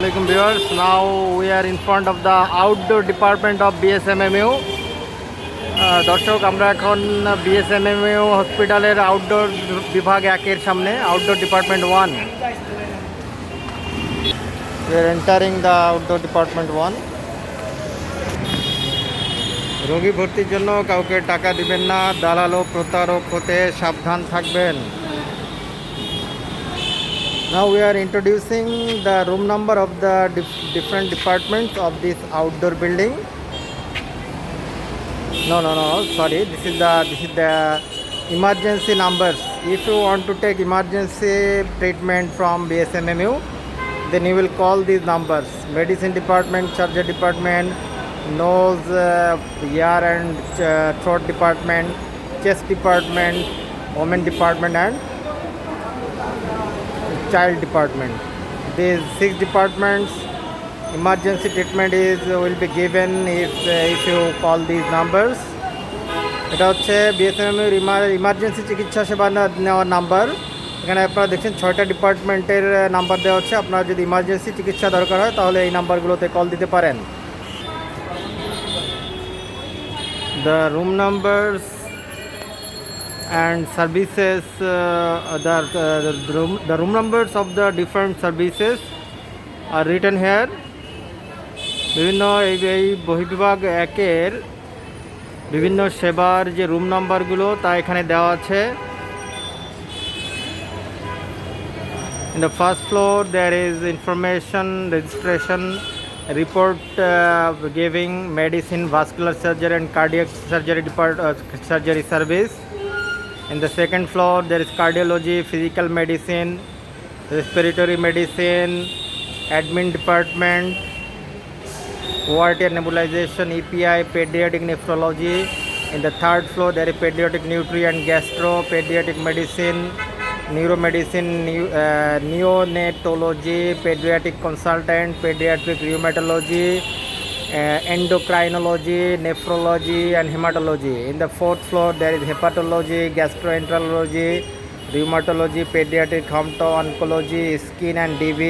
Assalamualaikum viewers, now we are in front of the outdoor department of BSMMU. দর্শক আমরা এখন BSMMU হসপিটালের outdoor বিভাগ একের সামনে, outdoor department 1. We are entering the outdoor department 1. রোগী ভর্তির জন্য কাউকে টাকা দিবেন না, দালাল ও প্রতারক হতে সাবধান থাকবেন। Now we are introducing the room number of the different departments of this outdoor building. No, sorry. This is the emergency numbers. If you want to take emergency treatment from BSMMU, then you will call these numbers: medicine department, surgery department, nose, ear and throat department, chest department, women department, and child department. These 6 departments emergency treatment will be given if you call these numbers. এটা হচ্ছে বিএসএমএর emergency চিকিৎসা সেবা নেওয়ার number. এখানে আপনারা দেখছেন 6টা ডিপার্টমেন্টের নাম্বার দেওয়া হচ্ছে। আপনার যদি ইমার্জেন্সি চিকিৎসা দরকার হয় তাহলে এই নাম্বারগুলোতে কল দিতে পারেন। The room numbers and services, the room numbers of the different services are written here. বিভিন্ন এই বহির্বিভাগ একের বিভিন্ন সেবার যে রুম নাম্বারগুলো তা এখানে দেওয়া আছে। In the first floor there is information, registration, report giving, medicine, vascular surgery and cardiac surgery surgery service. In the second floor there is cardiology, physical medicine, respiratory medicine, admin department, ORT and nebulization, EPI, pediatric nephrology. In the third floor there is pediatric nutri and gastro, pediatric medicine, neuromedicine, neonatology, pediatric consultant, pediatric rheumatology, endocrinology, nephrology and hematology. In the fourth floor there is hepatology, gastroenterology, rheumatology, pediatric oncology, skin and DV,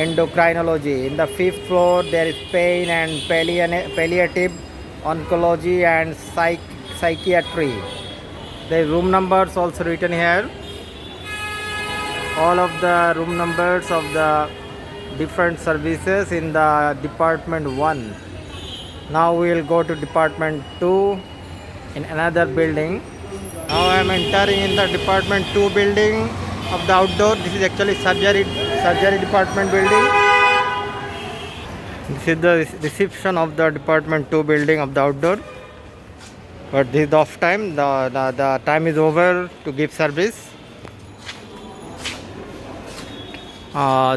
endocrinology. In the fifth floor there is pain and palliative oncology and psychiatry. The room numbers also written here. All of the room numbers of the different services in the department 1. Now we will go to department 2 in another building. Now I am entering in the department 2 building of the outdoor. This is actually surgery department building. This is the reception of the department 2 building of the outdoor. But this is the off time. The time is over to give service.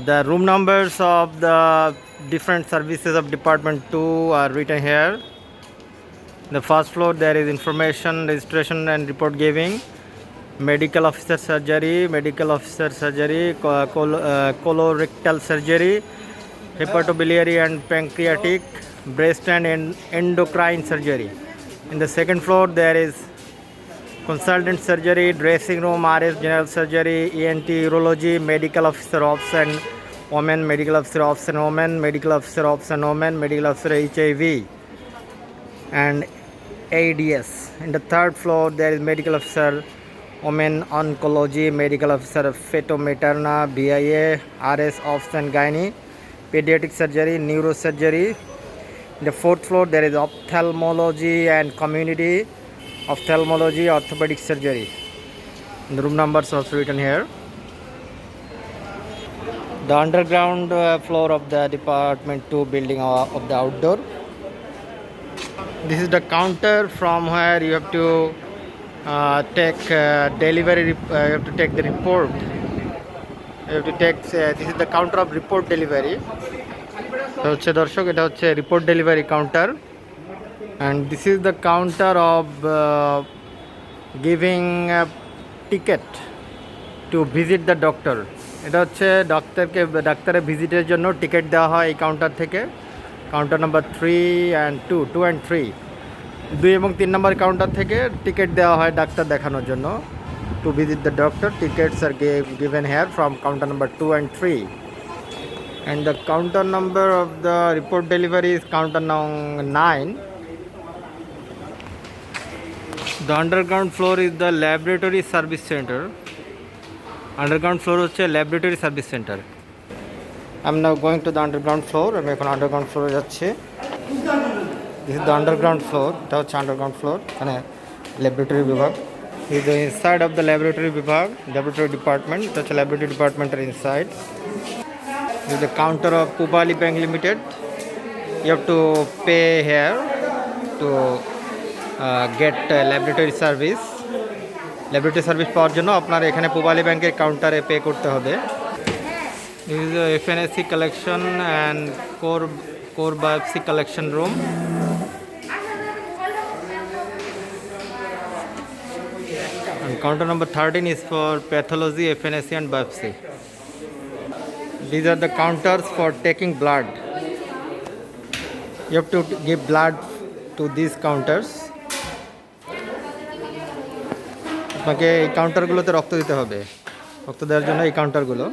The room numbers of the different services of department 2 are written here. The first floor there is information, registration and report giving, medical officer surgery, colorectal surgery, hepatobiliary and pancreatic, breast and endocrine surgery. In the second floor there is consultant surgery, dressing room, RS general surgery, ENT urology, medical officer ops and women, medical officer ops and women, medical officer ops and women, medical officer HIV and AIDS. In the third floor there is medical officer women oncology, medical officer feto materna, BIA, RS ops and gynae, pediatric surgery, neurosurgery. In the fourth floor there is ophthalmology and community ophthalmology, orthopedic surgery. The room numbers also written here. The underground floor of the department 2 building of the outdoor. This is the counter from where you have to take delivery. You have to take the report. You have to take. This is the counter of report delivery. So হচ্ছে দর্শক এটা হচ্ছে report delivery counter. And this is the counter of giving a ticket to visit the doctor. এটা হচ্ছে ডাক্তারের ভিজিটের জন্য ticket দেওয়া হয় এই কাউন্টার থেকে। কাউন্টার নাম্বার 3 and 2 and 3, 2 এবং 3 নম্বর কাউন্টার থেকে টিকিট দেওয়া হয় ডাক্তার দেখানোর জন্য। To visit the doctor, tickets are given here from counter number 2 and 3. And the counter number of the report delivery is counter 9. The underground floor is the laboratory service center. Underground floor হচ্ছে laboratory service center. I'm now going to the underground floor. আমি এখন underground floor যাচ্ছি. This is the underground floor. এটা হচ্ছে underground floor. এখানে laboratory বিভাগ. This is the inside of the laboratory বিভাগ, laboratory department. এটা হচ্ছে laboratory department এর inside. This is the counter of Pupali Bank Limited. You have to pay here to get laboratory service. Laboratory service পাওয়ার জন্য আপনার এখানে পুবালি ব্যাংকের কাউন্টারে pay করতে হবে. This is the FNSC collection and core biopsy collection room. And counter number 13 is for pathology, FNSC and biopsy. These are the counters for taking blood. You have to give blood to these counters. আপনাকে এই কাউন্টারগুলোতে রক্ত দিতে হবে. রক্ত দেওয়ার জন্য এই কাউন্টারগুলো